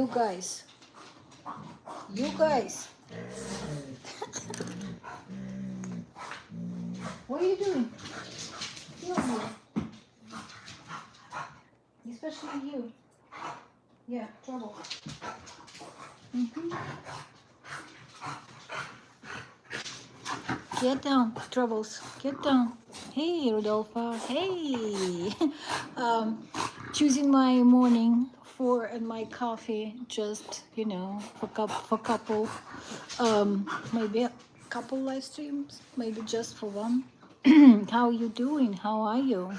You guys. You guys. What are you doing? You here. Especially you. Yeah, trouble. Get down, Troubles. Get down. Hey, Rodolfo. Hey. um, choosing my morning for and my coffee, just for couple, maybe a couple live streams, maybe just for one. How you doing? How are you?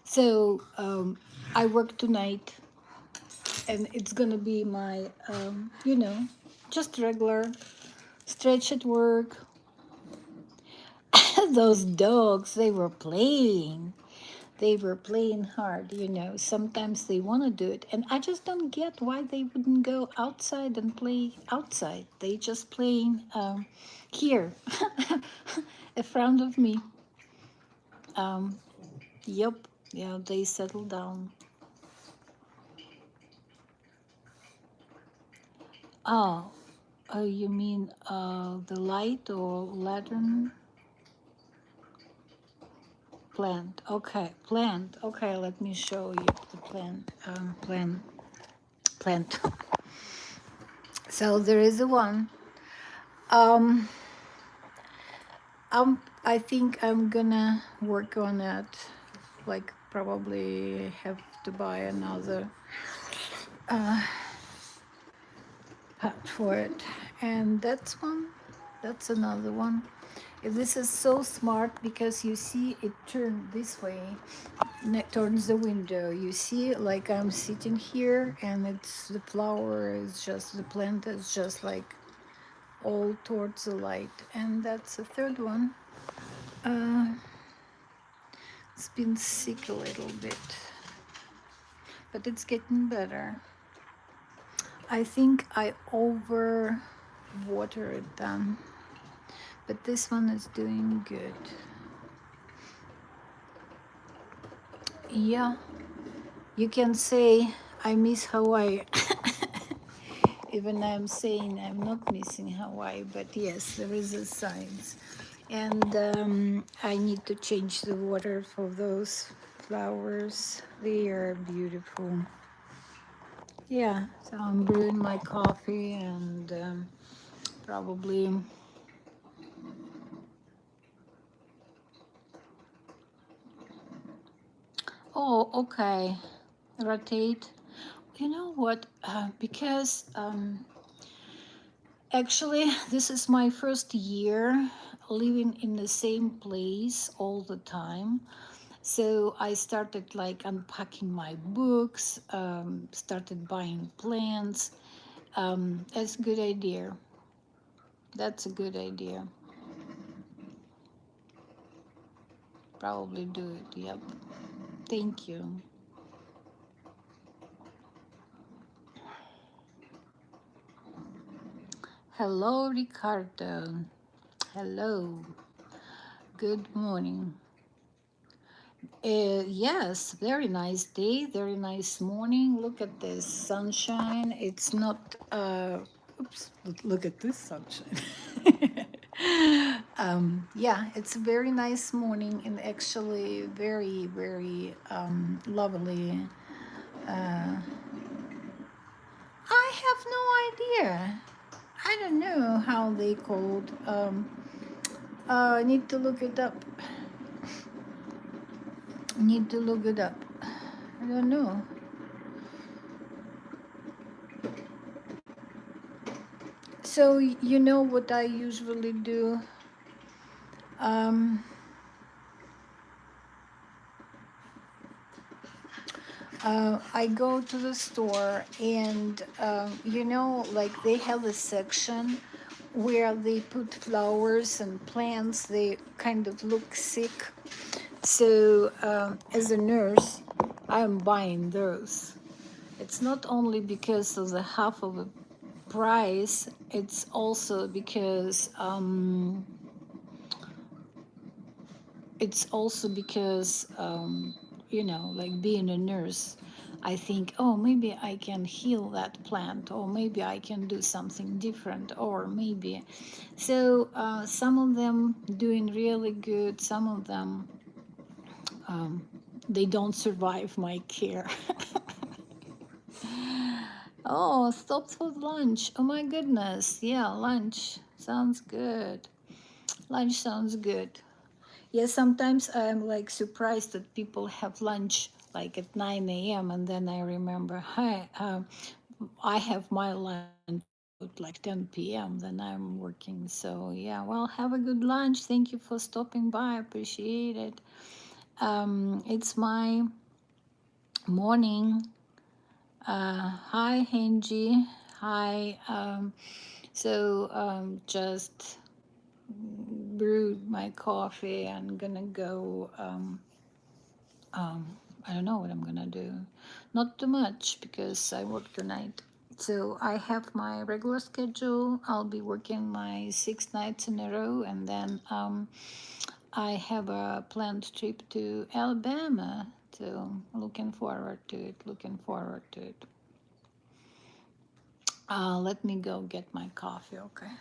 So I work tonight, and it's gonna be my, just regular stretch at work. Those dogs, they were playing. They were playing hard. Sometimes they want to do it. And I just don't get why they wouldn't go outside and play outside. They just playing here in front of me. Um, yep. Yeah, they settle down. Oh, you mean the light or lantern? Plant. Okay, plant. Okay, let me show you the plant. Plant. So there is a one. Um, I think I'm gonna work on it. Like probably have to buy another pot for it, and that's one. That's another one. This is so smart because you see it turned this way, and it turns the window. You see, like I'm sitting here, and it's the flower is just the plant is just like all towards the light, and that's the third one. Uh, it's been sick a little bit, but it's getting better. I think I over water it then, but this one is doing good. Yeah, you can say I miss Hawaii. Even I'm saying I'm not missing Hawaii, but yes, there is a signs. And I need to change the water for those flowers. They are beautiful. Yeah, so I'm brewing my coffee and probably. Oh, okay. Rotate. You know what? Because actually, this is my first year living in the same place all the time. So I started like unpacking my books, started buying plants. That's a good idea. That's a good idea. Probably do it. Yep. Thank you. Hello, Ricardo. Hello. Good morning. Yes, very nice day, very nice morning. Look at this sunshine. It's not, oops, look at this sunshine. Yeah, it's a very nice morning and actually very, very lovely. Uh, I have no idea. I don't know how they called. I need to look it up. Need to look it up. I don't know. So you know what I usually do? Um, I go to the store and like they have a section where they put flowers and plants. They kind of look sick. So as a nurse, I'm buying those. It's not only because of the half of the price, it's also because it's also because like being a nurse, I think, oh, maybe I can heal that plant, or maybe I can do something different, or maybe. So some of them doing really good, some of them they don't survive my care. Oh, stop for lunch. Oh my goodness. Yeah, lunch sounds good. Lunch sounds good. Yeah, sometimes I'm like surprised that people have lunch like at 9 a.m. and then I remember, hi, I have my lunch about like 10 p.m. Then I'm working. So yeah, well, have a good lunch. Thank you for stopping by. Appreciate it. It's my morning. Hi, Henji. Hi. Just brewed my coffee. I'm gonna go. I don't know what I'm gonna do. Not too much because I work tonight. So I have my regular schedule. I'll be working my 6 nights in a row, and then I have a planned trip to Alabama. So looking forward to it. Looking forward to it. Let me go get my coffee. Okay.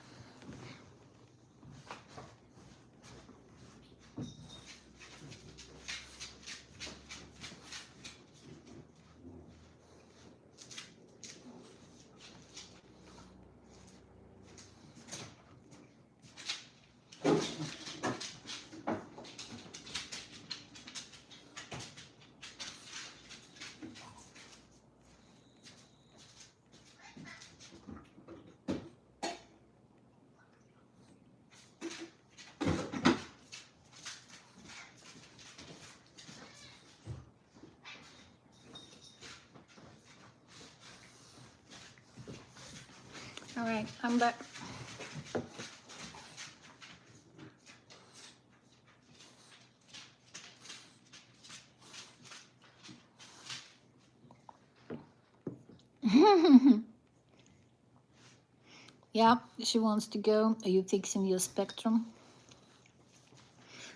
All right. I'm back. Yeah, she wants to go. Are you fixing your Spectrum?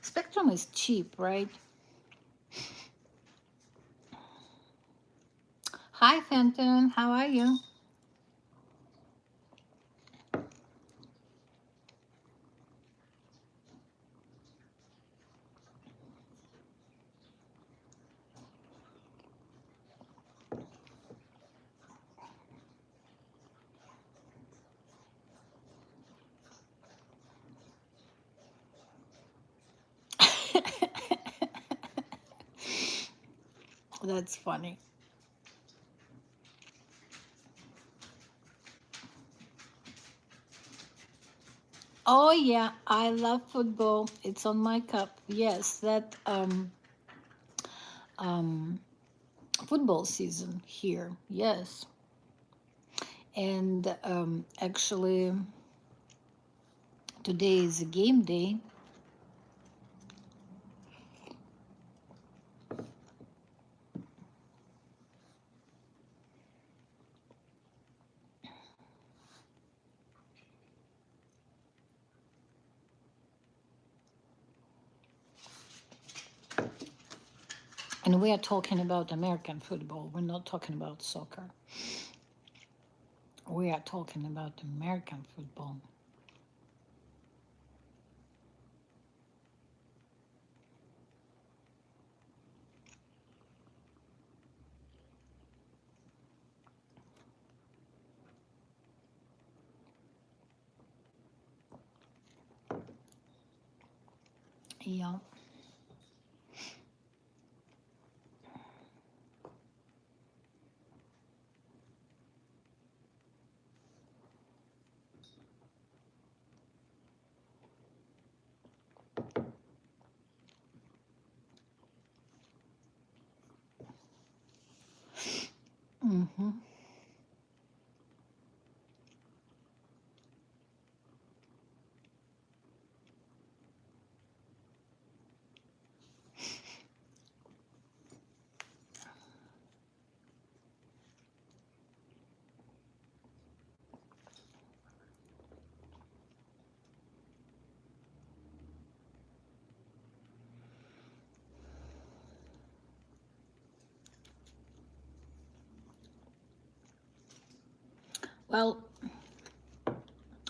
Spectrum is cheap, right? Hi, Fenton. How are you? That's funny. Oh yeah, I love football. It's on my cup. Yes, that um football season here. Yes. And actually today is a game day. And we are talking about American football. We're not talking about soccer. We are talking about American football. Yeah. Mm-hmm. Well,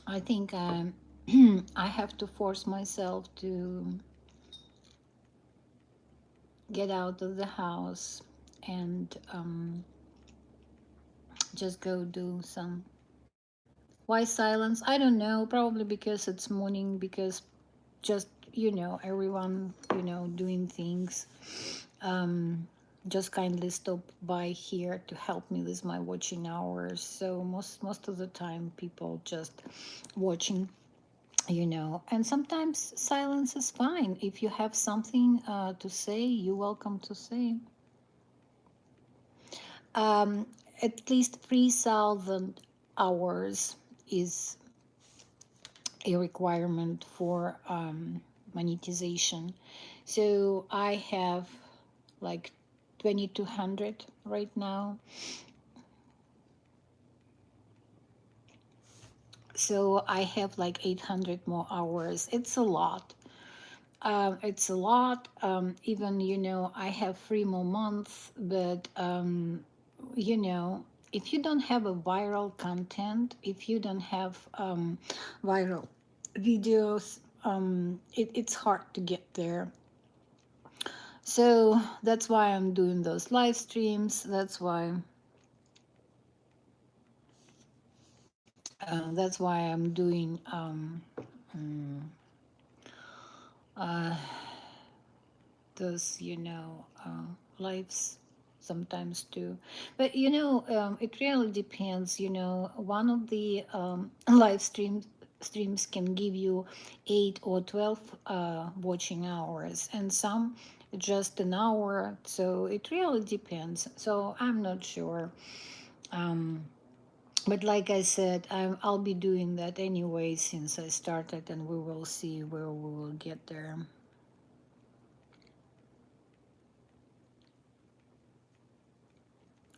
I think I have to force myself to get out of the house and just go do some. Why silence? I don't know. Probably because it's morning, because just, everyone, doing things. Um, just kindly stop by here to help me with my watching hours. So most of the time people just watching, and sometimes silence is fine. If you have something to say, you're welcome to say. um, at least 3,000 hours is a requirement for monetization. So I have like 2,200 right now. So I have like 800 more hours. It's a lot. It's a lot. Even, I have 3 more months, but, if you don't have a viral content, if you don't have viral videos, it's hard to get there. So that's why I'm doing those live streams. That's why I'm doing mm, uh, those, lives sometimes too. But, it really depends. One of the live streams can give you 8 or 12 watching hours, and some just an hour. So it really depends. So I'm not sure. Um, but like I said, I'll be doing that anyway since I started, and we will see where we will get there.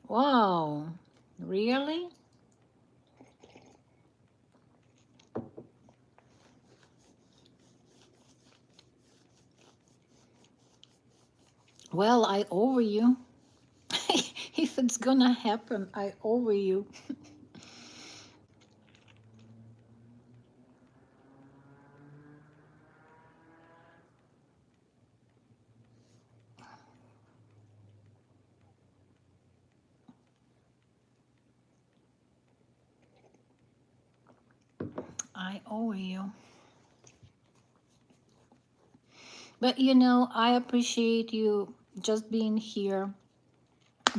Wow, really? Well, I owe you. If it's gonna happen, I owe you. I owe you. But, I appreciate you just being here,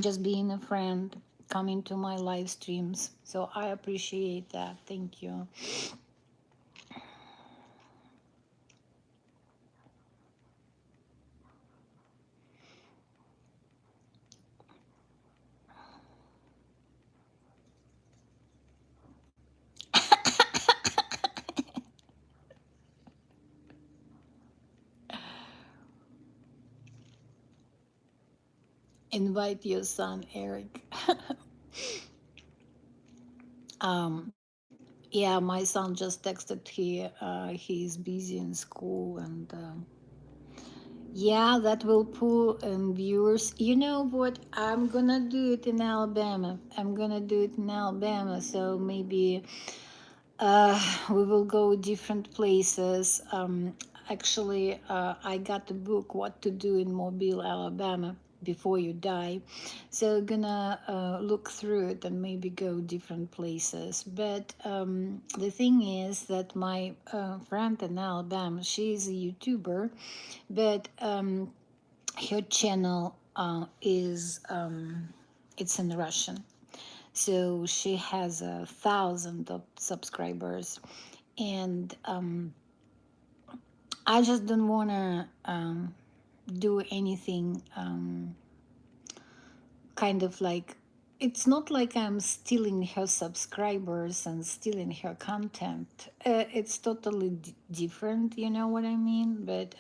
just being a friend, coming to my live streams. So I appreciate that. Thank you. Invite your son, Eric. um, yeah, my son just texted here. He's busy in school, and yeah, that will pull viewers. You know what? I'm gonna do it in Alabama. I'm gonna do it in Alabama. So maybe we will go different places. Actually, I got a book, What to Do in Mobile, Alabama, Before You Die. So gonna look through it and maybe go different places. But the thing is that my friend in Alabama, she's a YouTuber, but her channel is it's in Russian. So she has 1,000 of subscribers, and I just don't want to do anything kind of like, it's not like I'm stealing her subscribers and stealing her content. It's totally different, you know what I mean? But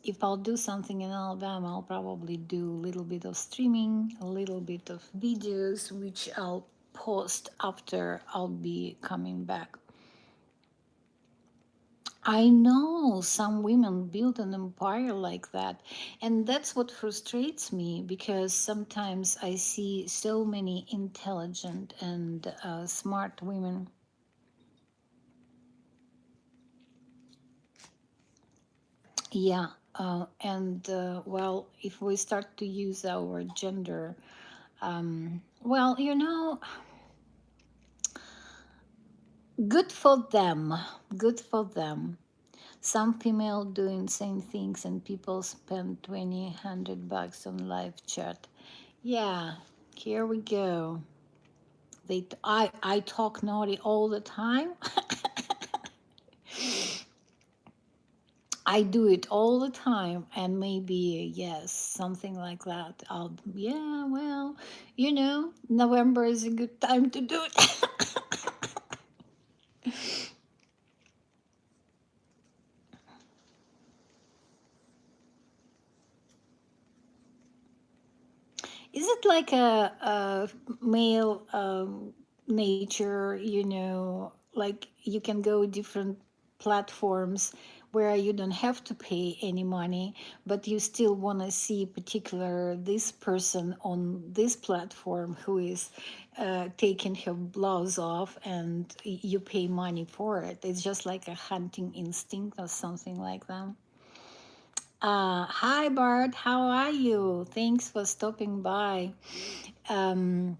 if I'll do something in Alabama, I'll probably do a little bit of streaming, a little bit of videos, which I'll post after I'll be coming back. I know some women build an empire like that. And that's what frustrates me because sometimes I see so many intelligent and smart women. Yeah. Well, if we start to use our gender, well, good for them. Good for them. Some female doing same things and people spend 20 100 bucks on live chat. Yeah, here we go. I talk naughty all the time. I do it all the time, and maybe yes, something like that. Yeah, well, November is a good time to do it. Is it like a male nature, like you can go different platforms where you don't have to pay any money, but you still want to see particular this person on this platform who is taking her blouse off and you pay money for it. It's just like a hunting instinct or something like that. Hi Bart, how are you? Thanks for stopping by. Um,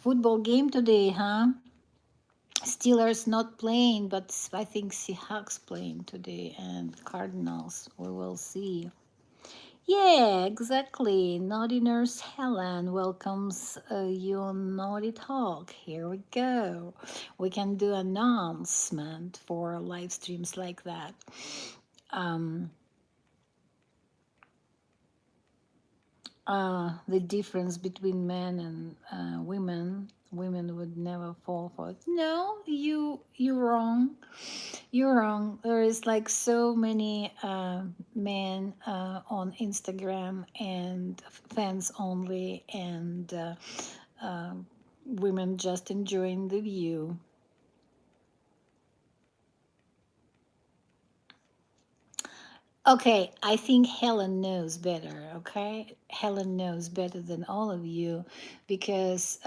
Football game today, huh? Steelers not playing, but I think Seahawks playing today and Cardinals. We will see. Yeah, exactly. Naughty Nurse Helen welcomes you on Naughty Talk. Here we go. We can do announcement for live streams like that. Um, the difference between men and women would never fall for it. No, you're wrong. You're wrong. There is like so many men on Instagram and fans only, and women just enjoying the view. Okay, I think Helen knows better. Okay, Helen knows better than all of you because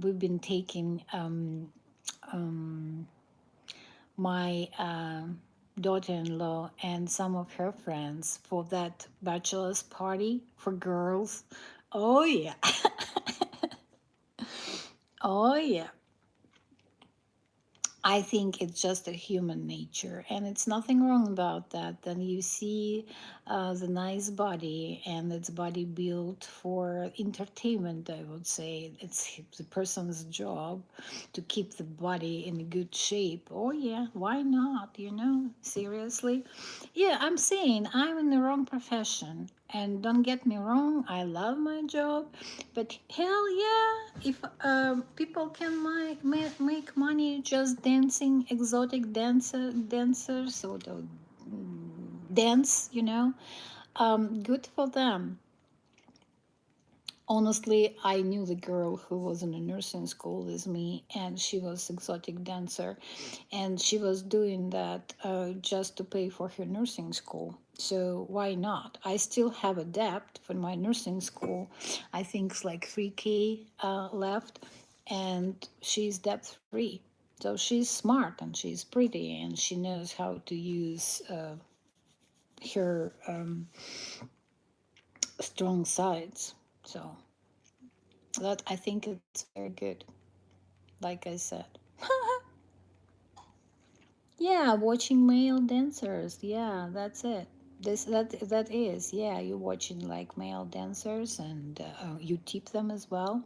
we've been taking um, my daughter-in-law and some of her friends for that bachelor's party for girls. Oh yeah, oh yeah. I think it's just a human nature, and it's nothing wrong about that. Then you see the nice body, and it's body built for entertainment. I would say it's the person's job to keep the body in a good shape. Oh yeah, why not? Seriously. Yeah, I'm saying I'm in the wrong profession, and don't get me wrong, I love my job, but hell yeah, if people can make money just dancing exotic dancers or the dance, good for them. Honestly, I knew the girl who was in a nursing school with me, and she was exotic dancer, and she was doing that just to pay for her nursing school. So why not? I still have a debt for my nursing school. I think it's like 3K left, and she's debt free. So she's smart and she's pretty and she knows how to use her strong sides. So that I think it's very good. Like I said. Yeah, watching male dancers. Yeah, that's it. That is. Yeah, you're watching like male dancers and you tip them as well.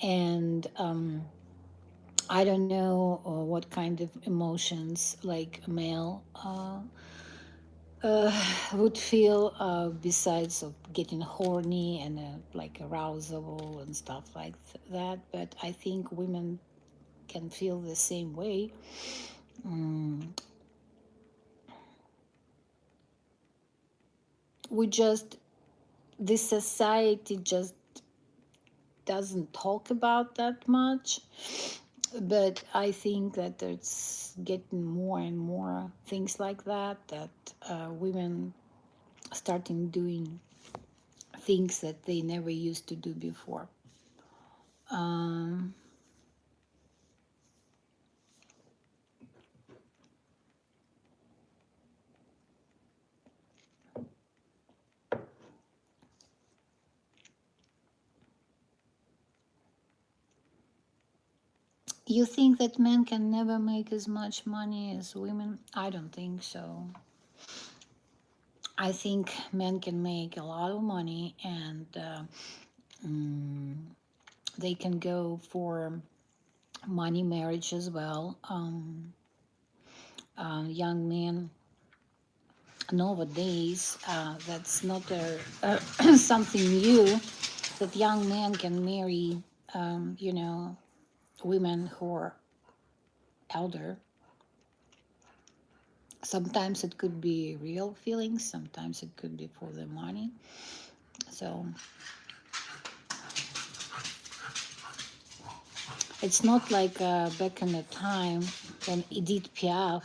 And I don't know what kind of emotions like a male would feel besides of getting horny and like arousable and stuff like that. But I think women can feel the same way. Mm, we just this society just doesn't talk about that much. But I think that it's getting more and more things like that, that women starting doing things that they never used to do before. Um, you think that men can never make as much money as women? I don't think so. I think men can make a lot of money, and mm, they can go for money marriage as well. Young men nowadays, that's not something new, that young men can marry, women who are elder. Sometimes it could be real feelings, sometimes it could be for the money. So it's not like back in the time when Edith Piaf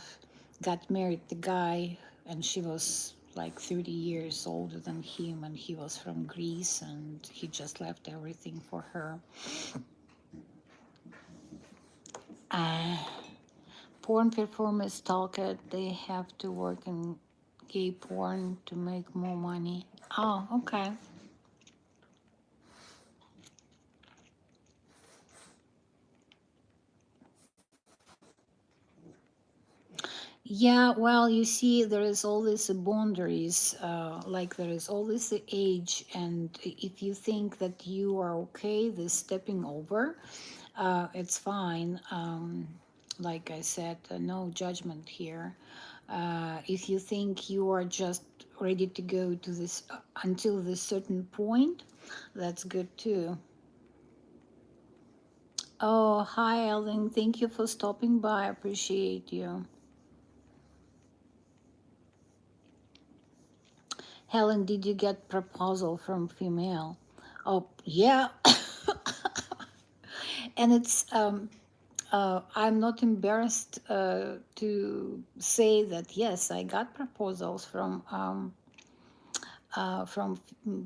got married the guy, and she was like 30 years older than him, and he was from Greece, and he just left everything for her. Uh, Porn performers talk it, they have to work in gay porn to make more money. Oh, okay. Yeah, well, you see, there is all these boundaries, like there is always the age, and if you think that you are okay, this stepping over, it's fine. Like I said, no judgment here. If you think you are just ready to go to this until this certain point, that's good too. Oh, hi, Ellen. Thank you for stopping by. I appreciate you. Helen, did you get proposal from female? Oh, yeah. And it's I'm not embarrassed to say that yes, I got proposals from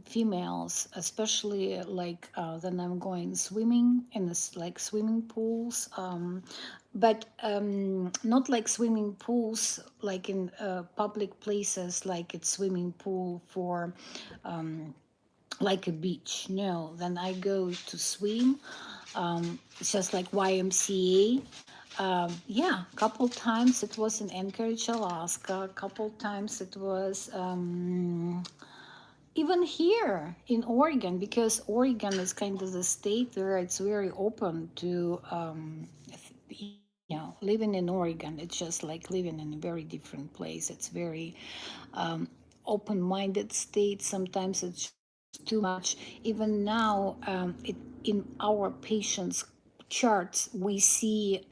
females, especially like then I'm going swimming in this like swimming pools, but not like swimming pools like in public places, like it's swimming pool for like a beach. No, then I go to swim. It's just like YMCA. Yeah, a couple times it was in Anchorage, Alaska. A couple times it was even here in Oregon, because Oregon is kind of the state where it's very open to, living in Oregon. It's just like living in a very different place. It's very open-minded state. Sometimes it's too much. Even now, in our patients' charts, we see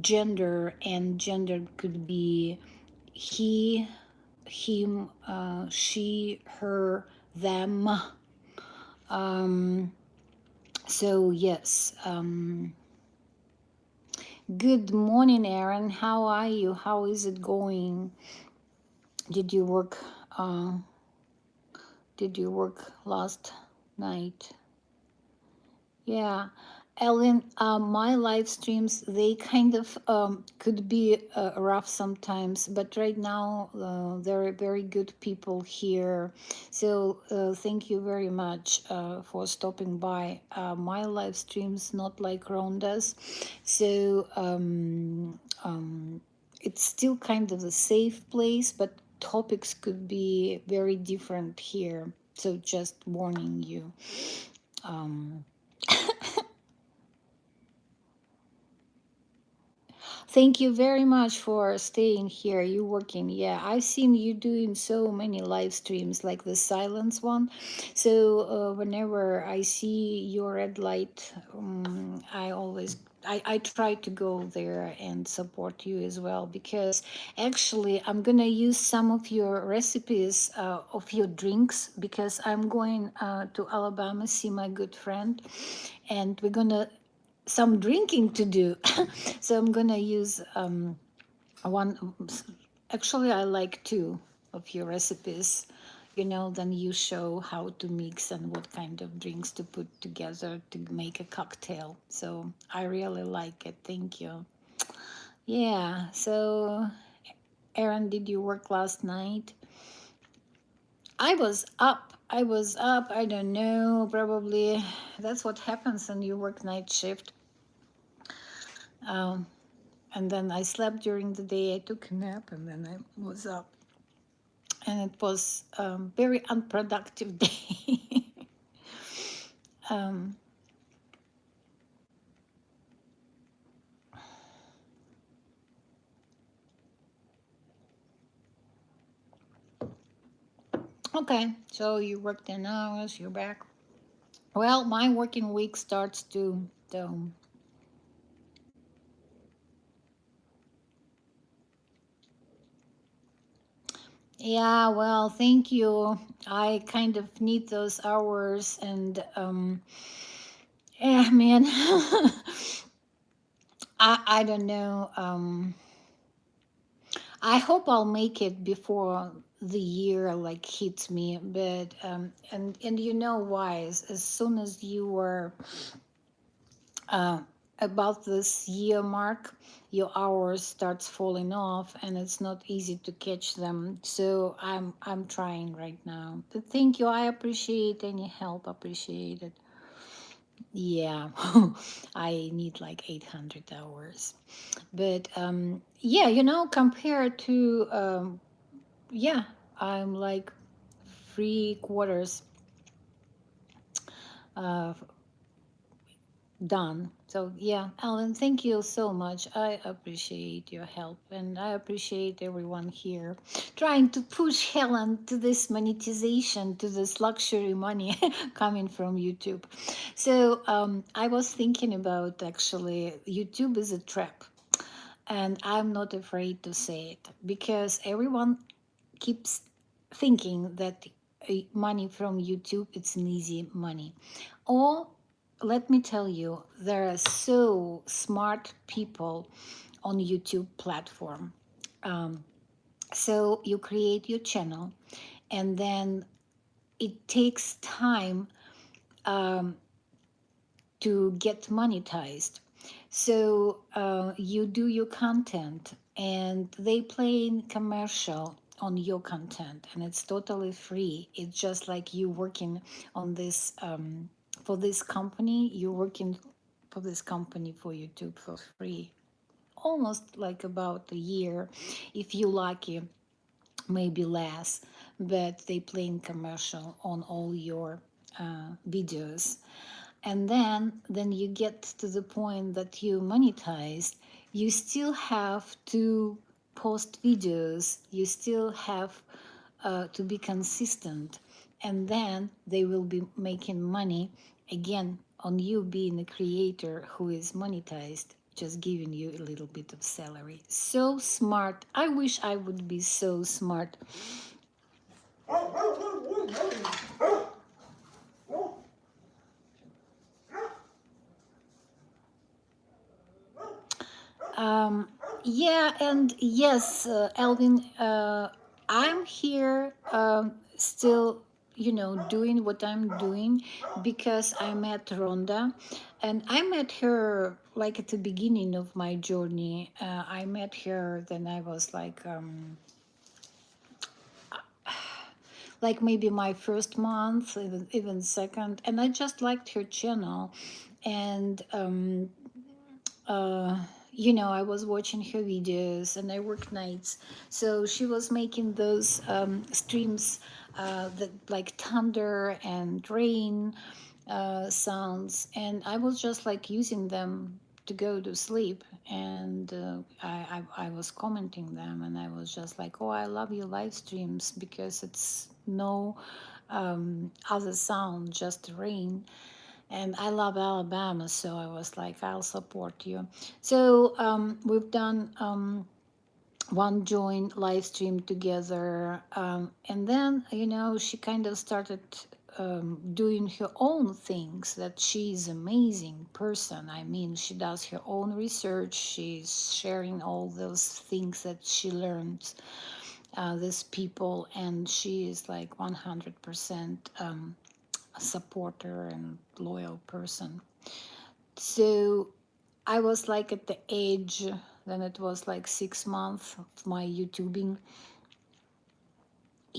gender, and gender could be he, him, she, her, them. Um, so yes. Good morning, Aaron. How are you? How is it going? Did you work? Uh, did you work last night? Yeah, Ellen, my live streams, they kind of could be rough sometimes, but right now there are very good people here. So thank you very much for stopping by. My live streams, not like Rhonda's. So it's still kind of a safe place, but topics could be very different here. So just warning you. Um, Thank you very much for staying here. You working. Yeah, I've seen you doing so many live streams like the silence one. So whenever I see your red light, I try to go there and support you as well, because actually I'm gonna use some of your recipes of your drinks, because I'm going to Alabama see my good friend, and we're gonna some drinking to do. So I'm gonna use one. Actually, I like two of your recipes. Then you show how to mix and what kind of drinks to put together to make a cocktail. So I really like it. Thank you. Yeah. So, Aaron, did you work last night? I was up. I was up. I don't know. Probably that's what happens when you work night shift. Um, and then I slept during the day. I took a nap, and then I was up, and it was very unproductive day. um, okay, so you work 10 hours. You're back. Well, my working week starts to. So yeah, well, thank you. I kind of need those hours, and yeah, man. I don't know. I hope I'll make it before the year like hits me, but and you know why? As soon as you were uh, about this year mark, your hours starts falling off, and it's not easy to catch them. So I'm trying right now. But thank you. I appreciate any help. Appreciate it. Yeah, I need like 800 hours. But yeah, compared to yeah, I'm like 3/4 uh, done. So yeah, Alan, thank you so much. I appreciate your help, and I appreciate everyone here trying to push Helen to this monetization, to this luxury money coming from YouTube. So I was thinking about, actually, YouTube is a trap, and I'm not afraid to say it, because everyone keeps thinking that money from YouTube, it's an easy money. Or let me tell you, there are so smart people on YouTube platform. Um, so you create your channel, and then it takes time um, to get monetized. So you do your content, and they play in commercial on your content, and it's totally free. It's just like you working on this for this company. You're working for this company for YouTube for free, almost like about a year, if you lucky, maybe less. But they play in commercial on all your videos, and then you get to the point that you monetize. You still have to post videos, you still have to be consistent, and then they will be making money again on you being a creator who is monetized, just giving you a little bit of salary. So smart. I wish I would be so smart. Um, yeah, and yes, Alvin, I'm here still, doing what I'm doing, because I met Rhonda, and I met her like at the beginning of my journey. I met her, then I was like maybe my first month, even second, and I just liked her channel, and uh, I was watching her videos, and I work nights. So she was making those streams that like thunder and rain sounds, and I was just like using them to go to sleep. And I was commenting them, and I was just like, oh, I love your live streams, because it's no other sound, just rain. And I love Alabama, so I was like, I'll support you. So we've done one joint live stream together, and then she kind of started doing her own things, that she's amazing person. I mean, she does her own research, she's sharing all those things that she learns, these people, and she is like 100% a supporter and loyal person. So I was like at the age, then it was like 6 months of my YouTubing.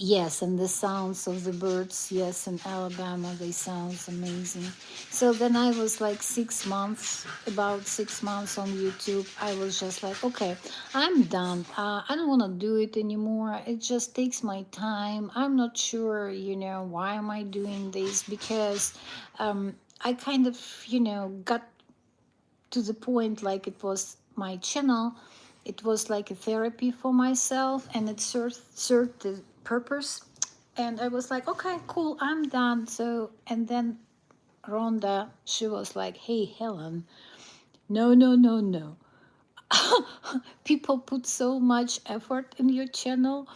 Yes, and the sounds of the birds, yes, in Alabama, they sounds amazing. So then I was like 6 months, about 6 months on YouTube. I was just like, okay, I'm done. I don't want to do it anymore. It just takes my time. I'm not sure, why am I doing this? Because I kind of, got to the point like it was my channel. It was like a therapy for myself, and it served the purpose. And I was like, okay, cool, I'm done. So, and then Rhonda, she was like, hey, Helen, no, no, no, no. People put so much effort in your channel,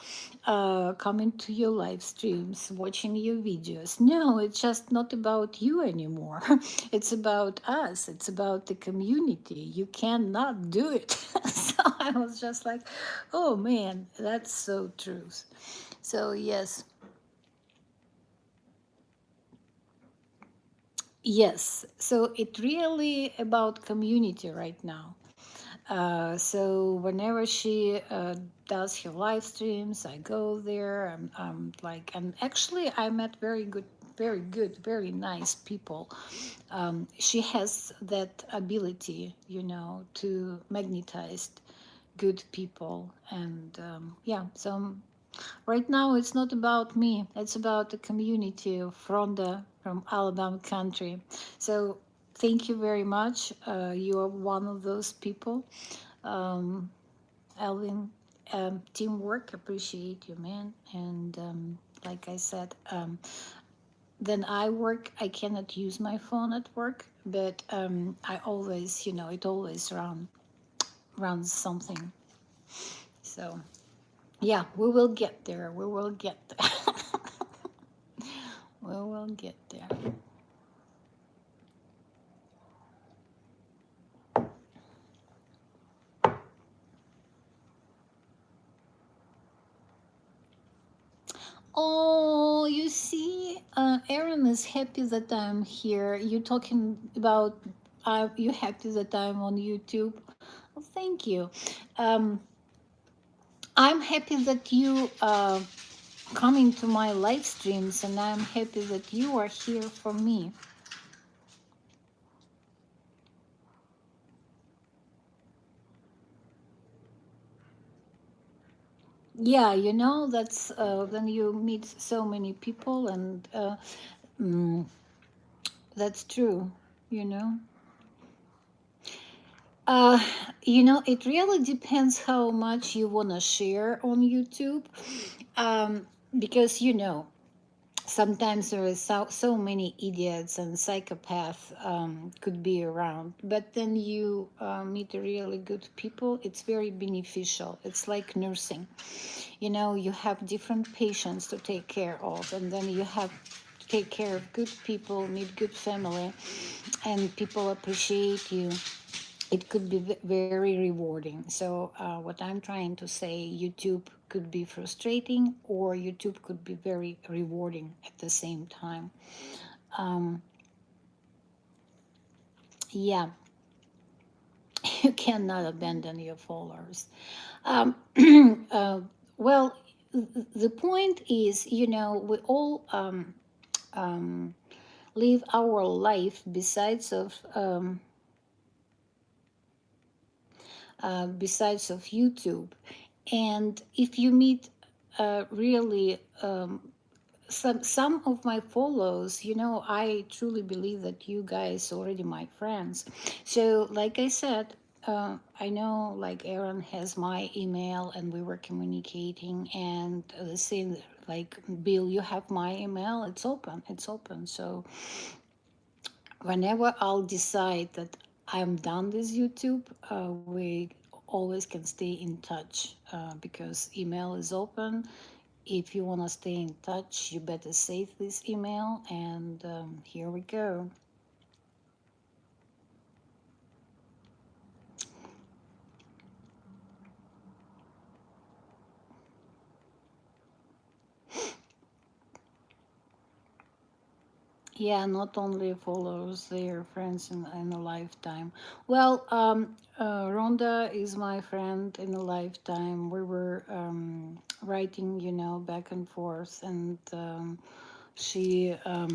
coming to your live streams, watching your videos. No, it's just not about you anymore. It's about us, it's about the community. You cannot do it. So I was just like, oh man, that's so true. So yes, yes, so it really about community right now. So whenever she does her live streams, I go there. I'm like, and actually, I met very good, very nice people. She has that ability, to magnetize good people, and yeah. So right now, it's not about me. It's about the community from Alabama country. So thank you very much. You are one of those people, um, Alvin. Teamwork, appreciate you, man. And like I said, then I work. I cannot use my phone at work, but I always, it always runs something. So yeah, we will get there. We will get there. We will get there. Oh, you see, Aaron is happy that I'm here. You talking about, you happy that I'm on YouTube? Well, thank you. Um, I'm happy that you coming to my live streams, and I'm happy that you are here for me. Yeah, that's when you meet so many people, and mm, that's true. You know. Uh, it really depends how much you want to share on YouTube. Um, because, sometimes there is so many idiots and psychopaths could be around. But then you meet really good people. It's very beneficial. It's like nursing. You have different patients to take care of, and then you have to take care of good people, meet good family, and people appreciate you. It could be very rewarding. So, what I'm trying to say, YouTube could be frustrating, or YouTube could be very rewarding at the same time. Um, yeah, you cannot abandon your followers. Um, uh, well, the point is, we all um, live our life besides of YouTube. And if you meet really some of my follows, I truly believe that you guys already my friends. So, like I said, I know like Aaron has my email, and we were communicating, and the same like Bill, you have my email. It's open. It's open. So whenever I'll decide that I'm done with YouTube, we always can stay in touch because email is open. If you want to stay in touch, you better save this email. And here we go. Yeah, not only follows their friends in a lifetime. Well, Rhonda is my friend in a lifetime. We were writing, back and forth, and she uh,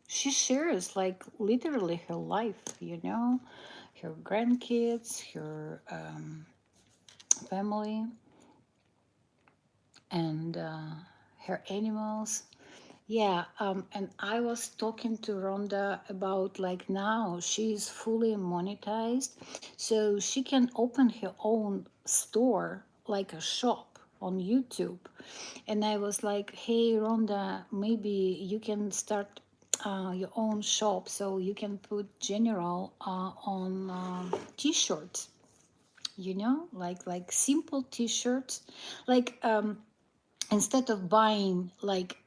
she shares like literally her life, her grandkids, her family, and her animals. Yeah, and I was talking to Rhonda about like now she's fully monetized, so she can open her own store, like a shop on YouTube. And I was like, hey, Rhonda, maybe you can start your own shop so you can put general on t-shirts, like simple t-shirts, like instead of buying like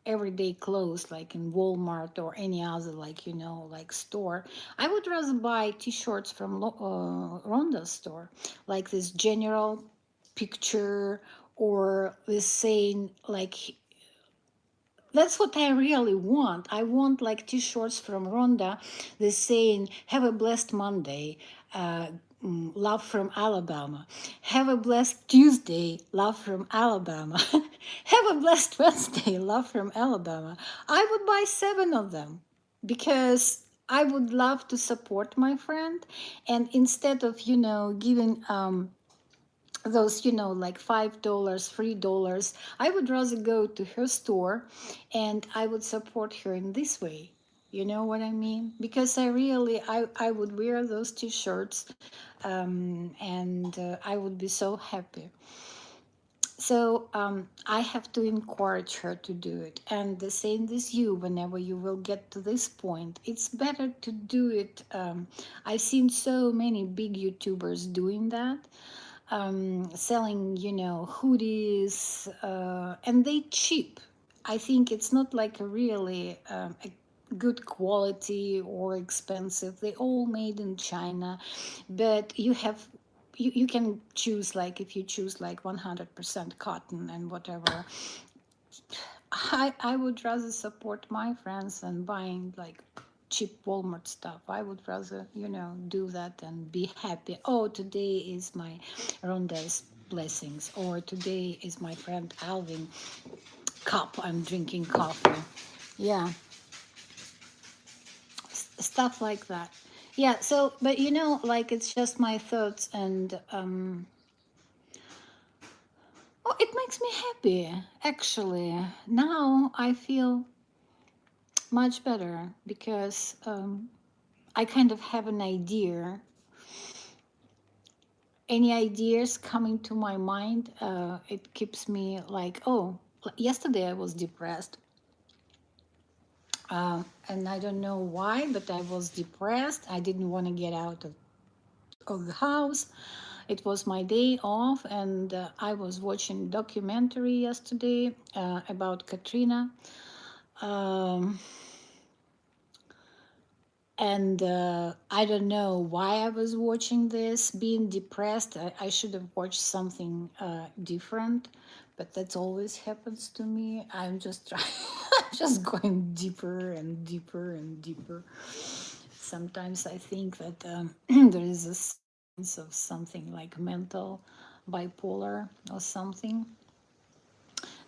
everyday clothes like in Walmart or any other like like store. I would rather buy t-shirts from Ronda's store, like this general picture or this saying like that's what I really want. I want like t-shirts from Rhonda, this saying, "Have a blessed Monday, uh, love from Alabama. Have a blessed Tuesday, love from Alabama. Have a blessed Wednesday, love from Alabama." I would buy 7 of them because I would love to support my friend, and instead of giving those like $5, $3, I would rather go to her store and I would support her in this way. You know what I mean? Because I would wear those t-shirts, and I would be so happy. So I have to encourage her to do it. And the same with you, whenever you will get to this point, it's better to do it. I've seen so many big YouTubers doing that, selling, hoodies, and they cheap. I think it's not like a really a good quality or expensive. They all made in China, but you can choose like if you choose like 100% cotton and whatever. I would rather support my friends than buying like cheap Walmart stuff. I would rather, do that and be happy. Oh, today is my Rhonda's blessings, or today is my friend Alvin cup. I'm drinking coffee. Yeah, stuff like that. Yeah, so, but like it's just my thoughts, and oh, it makes me happy, actually. Now I feel much better because I kind of have an idea. Any ideas coming to my mind, it keeps me like, oh, yesterday I was depressed. And I don't know why, but I was depressed. I didn't want to get out of the house. It was my day off, and I was watching documentary yesterday about Katrina. Um, and I don't know why I was watching this being depressed. I should have watched something different, but that always happens to me. I'm just trying, I'm just going deeper and deeper and deeper. Sometimes I think that there is a sense of something like mental bipolar or something.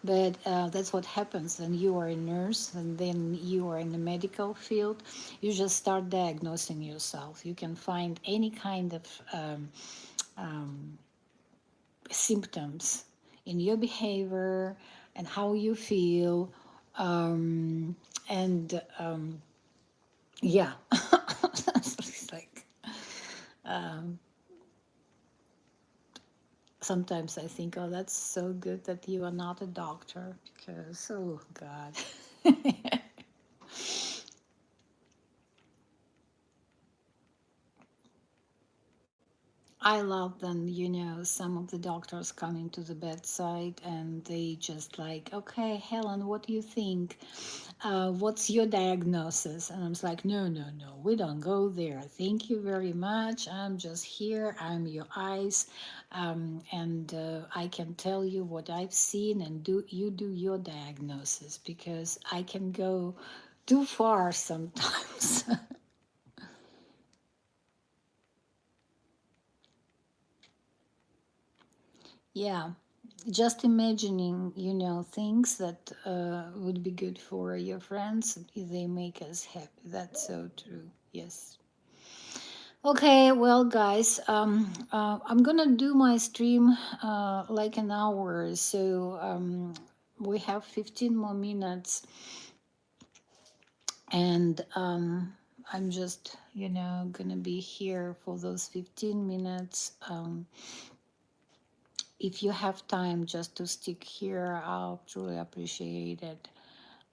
But that's what happens when you are a nurse and then you are in the medical field. You just start diagnosing yourself. You can find any kind of um, symptoms in your behavior and how you feel. Um, and yeah, it's like sometimes I think, oh, that's so good that you are not a doctor because, oh, God. I love them, some of the doctors coming to the bedside and they just like, okay, Helen, what do you think? What's your diagnosis? And I was like, no, no, no, we don't go there. Thank you very much. I'm just here. I'm your eyes. And I can tell you what I've seen and you do your diagnosis because I can go too far sometimes. Yeah, just imagining, things that would be good for your friends, they make us happy. That's so true. Yes. Okay, well, guys, I'm gonna do my stream like an hour, so we have 15 more minutes, and I'm just, gonna be here for those 15 minutes. If you have time just to stick here, I'll truly appreciate it.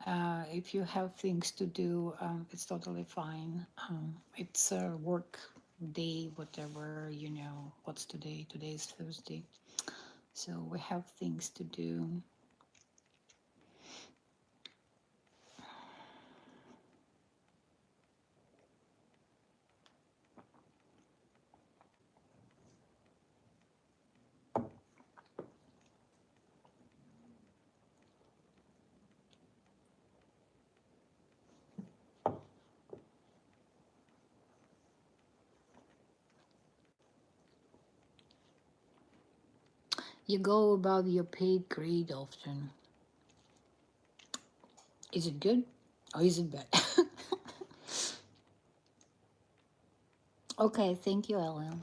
If you have things to do, it's totally fine. It's a work day, whatever, what's today? Today is Thursday. So we have things to do. You go about your paid grade often. Is it good or is it bad? Okay, thank you, Ellen.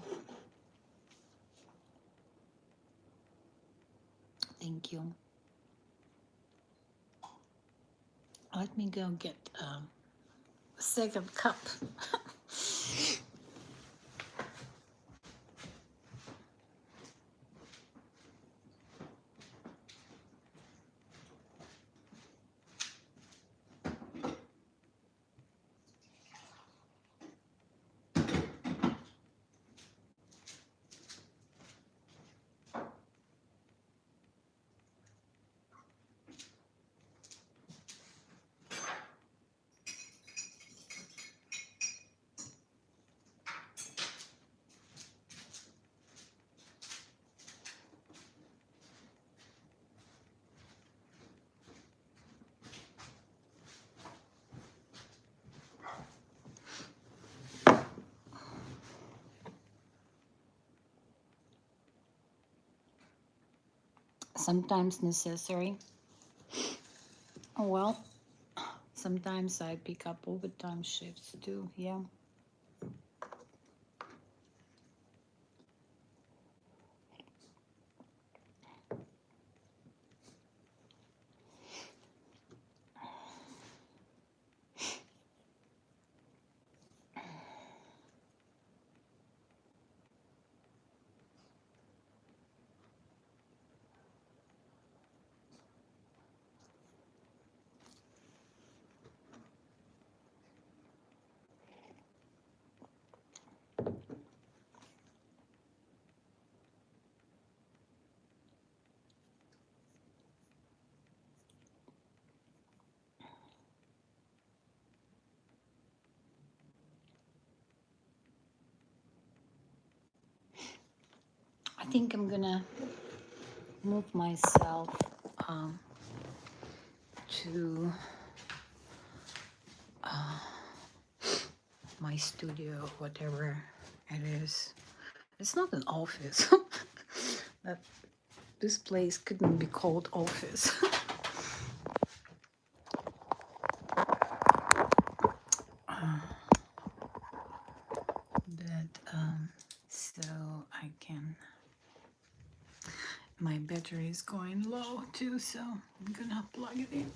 Thank you. Let me go get a second cup. Sometimes necessary. Well, sometimes I pick up overtime shifts too. Yeah. I think I'm gonna move myself um, to my studio, whatever it is. It's not an office. that this place couldn't be called office. but so I can. My battery is going low too, so I'm gonna plug it in.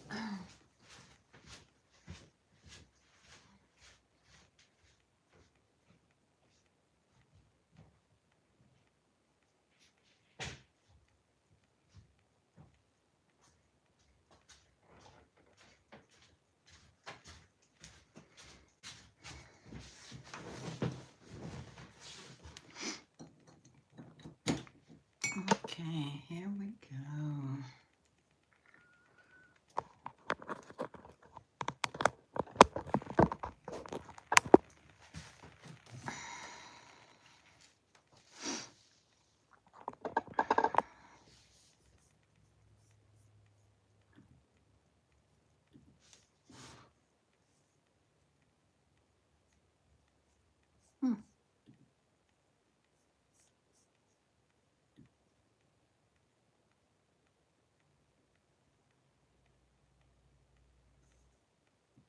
Okay, here we go. Hmm,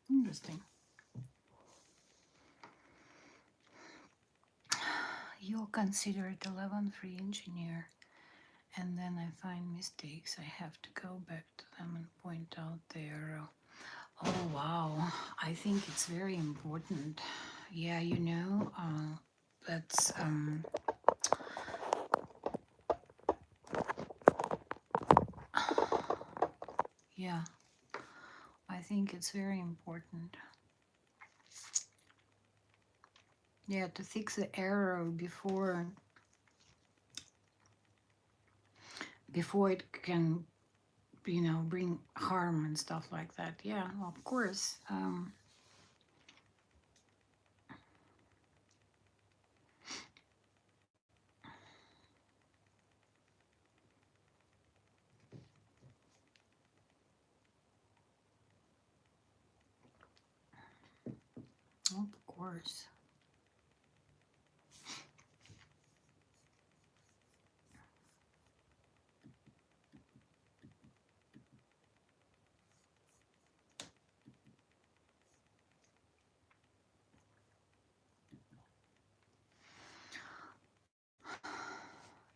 interesting. You're considered a level 3 engineer, and then I find mistakes. I have to go back to them and point out their. Oh, wow. I think it's very important. Yeah, that's, yeah, I think it's very important. Yeah, to fix the error before it can, bring harm and stuff like that. Yeah, of course. Of course.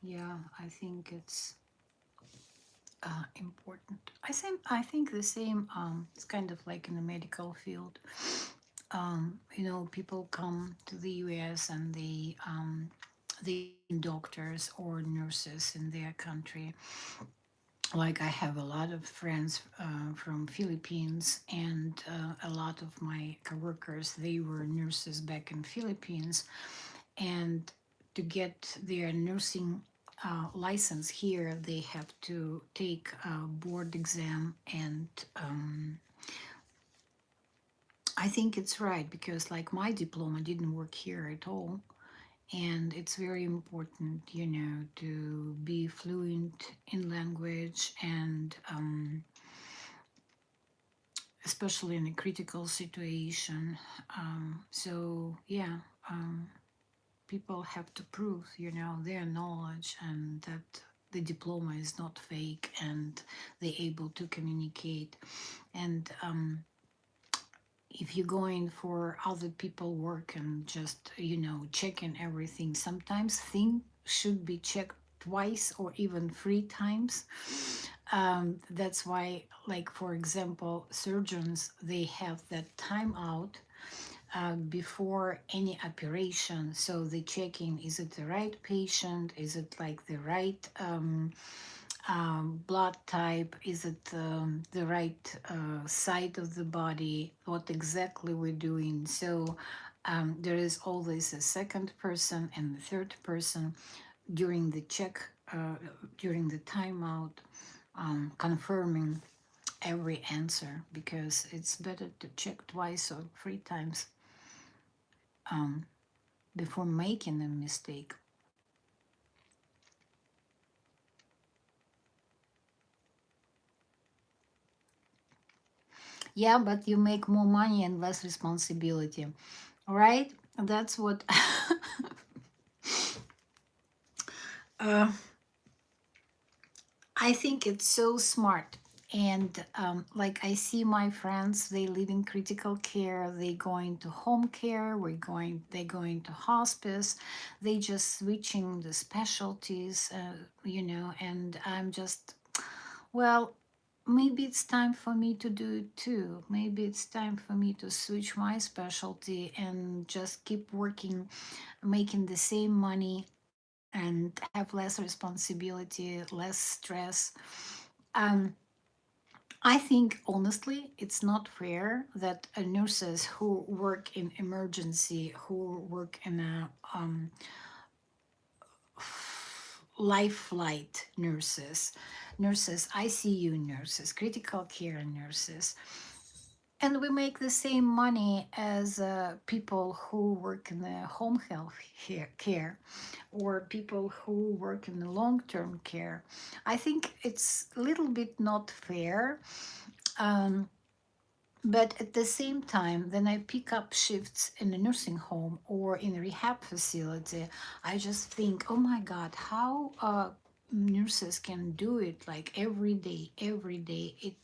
Yeah, I think it's important. I think the same. It's kind of like in the medical field. People come to the U.S. and they doctors or nurses in their country. Like I have a lot of friends from Philippines, and a lot of my coworkers, they were nurses back in Philippines, and to get their nursing license here, they have to take a board exam, and I think it's right because, like, my diploma didn't work here at all. And it's very important, to be fluent in language, and especially in a critical situation. So, yeah, um, people have to prove, their knowledge, and that the diploma is not fake, and they're able to communicate. And if you're going for other people work and just, checking everything, sometimes things should be checked twice or even 3 times. That's why, like, for example, surgeons, they have that timeout before any operation. So they checking, is it the right patient? Is it like the right blood type? Is it the right side of the body? What exactly we're doing? So there is always a second person and the third person during the check, during the timeout, confirming every answer, because it's better to check twice or 3 times um, before making a mistake. Yeah, but you make more money and less responsibility, right? That's what uh, I think it's so smart. And like, I see my friends, they live in critical care, they going to home care, they going to hospice, they just switching the specialties, and I'm just, well, maybe it's time for me to do it too. Maybe it's time for me to switch my specialty and just keep working, making the same money, and have less responsibility, less stress. Um, I think honestly, it's not fair that nurses who work in emergency, who work in a life flight nurses, nurses, ICU nurses, critical care nurses. And we make the same money as people who work in the home health care or people who work in the long-term care. I think it's a little bit not fair. Um, but at the same time, when I pick up shifts in a nursing home or in a rehab facility, I just think, oh my God, how nurses can do it like every day, every day. It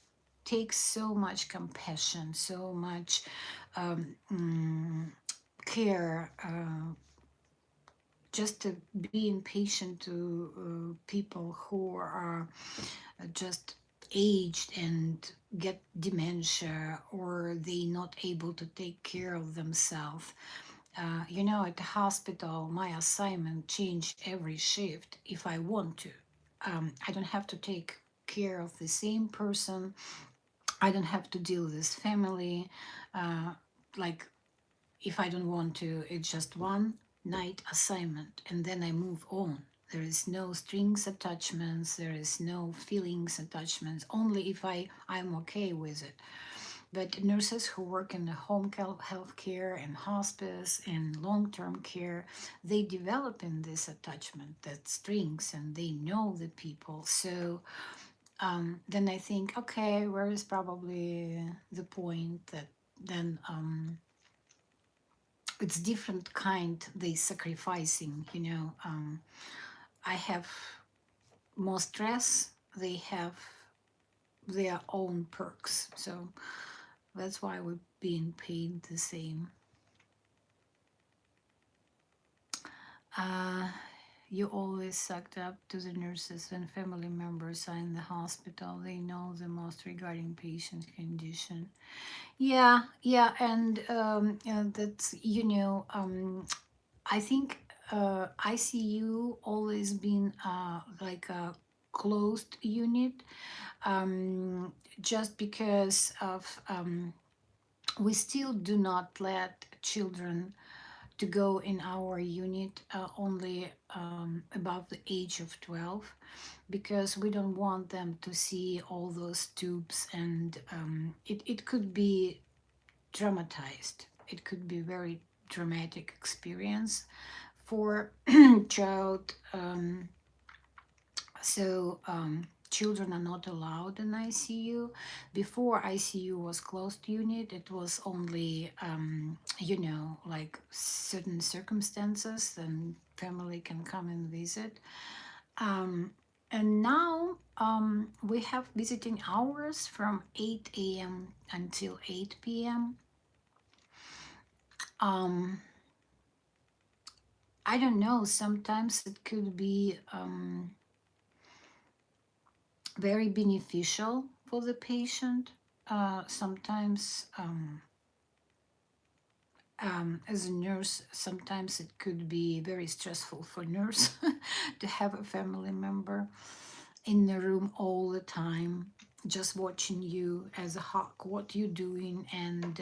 takes so much compassion, so much um, mm, care, just to being patient to people who are just aged and get dementia or they not able to take care of themselves. At the hospital, my assignment change every shift if I want to. I don't have to take care of the same person. I don't have to deal with this family. Uh, like if I don't want to, it's just one night assignment and then I move on. There is no strings attachments, there is no feelings attachments, only if I'm okay with it. But nurses who work in the home health care and hospice and long-term care, they develop in this attachment, that strings, and they know the people. So then I think, okay, where is probably the point that then it's different kind they sacrificing, I have more stress, they have their own perks, so that's why we're being paid the same. uh, you always sucked up to the nurses when family members are in the hospital, they know the most regarding patient condition. Yeah, and that's I think ICU always been like a closed unit, um, just because of we still do not let children to go in our unit only above the age of 12, because we don't want them to see all those tubes, and it could be traumatized. It could be very dramatic experience for child. Children are not allowed in ICU. Before ICU was closed unit, it was only, like certain circumstances, then family can come and visit. Um, and now we have visiting hours from 8 a.m. until 8 p.m. Um, I don't know, sometimes it could be very beneficial for the patient. Sometimes, as a nurse, sometimes it could be very stressful for nurse to have a family member in the room all the time, just watching you as a hawk, what you're doing, and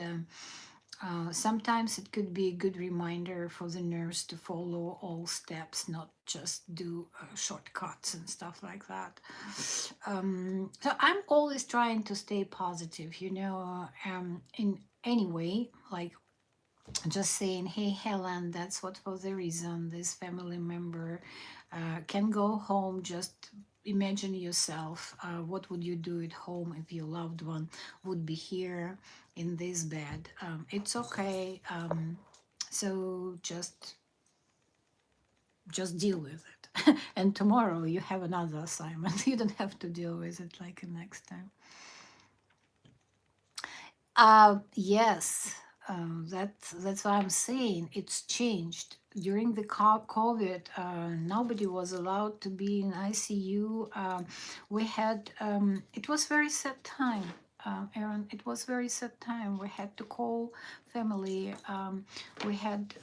sometimes it could be a good reminder for the nurse to follow all steps, not just do shortcuts and stuff like that. So I'm always trying to stay positive, in any way, like just saying, hey, Helen, that's what for the reason this family member can go home. Just imagine yourself, what would you do at home if your loved one would be here in this bed? It's okay. So just deal with it. And tomorrow you have another assignment. You don't have to deal with it like next time. Yes, that's what I'm saying. It's changed. During the COVID, nobody was allowed to be in ICU. We had, it was very sad time, Aaron. It was very sad time. We had to call family. We had,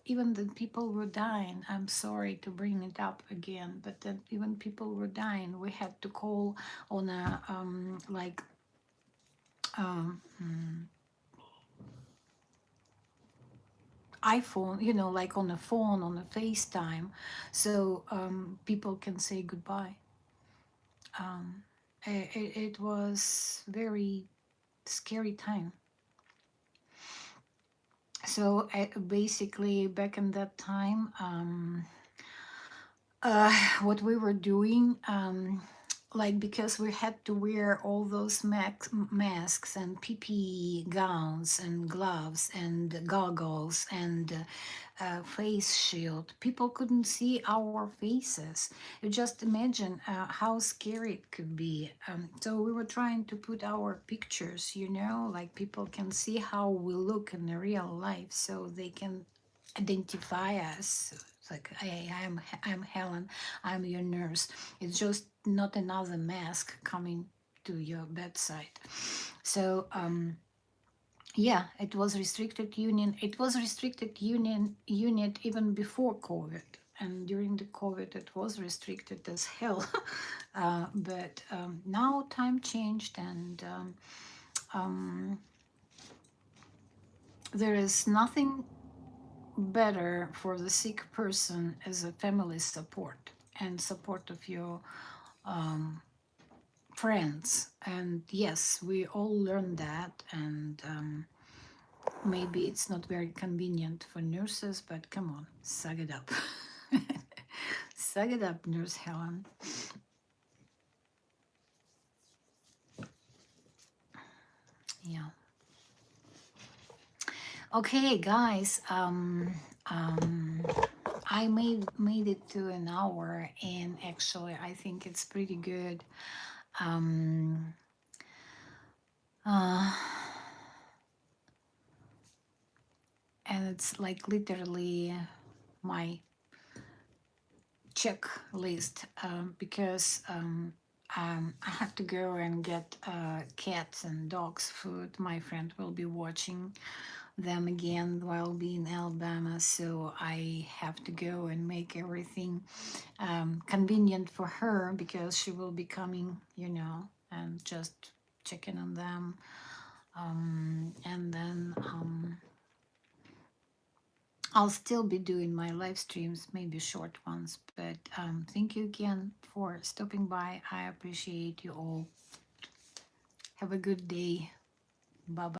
even the people were dying. I'm sorry to bring it up again, but then even people were dying. We had to call on a, like, um, iPhone, you know, like on a phone, on a FaceTime, so people can say goodbye. It was very scary time. So basically, back in that time, what we were doing, like because we had to wear all those masks and PPE gowns and gloves and goggles and face shield, people couldn't see our faces. You just imagine how scary it could be. So we were trying to put our pictures, you know, like people can see how we look in the real life, so they can identify us. It's like, hey, I'm Helen, I'm your nurse. It's just not another mask coming to your bedside. So yeah, it was restricted union. It was restricted union unit even before COVID, and during the COVID, it was restricted as hell. But now time changed, and there is nothing better for the sick person as a family support and support of your friends. And yes, we all learned that, and maybe it's not very convenient for nurses, but come on, suck it up. Suck it up, Nurse Helen. Yeah. Okay, guys. I made it to an hour, and actually, I think it's pretty good. Um, uh, and it's like literally my checklist, because I have to go and get cats and dogs food. My friend will be watching them again while being in Alabama, so I have to go and make everything convenient for her, because she will be coming, you know, and just checking on them. And then I'll still be doing my live streams, maybe short ones, but thank you again for stopping by. I appreciate you all. Have a good day. Bye bye.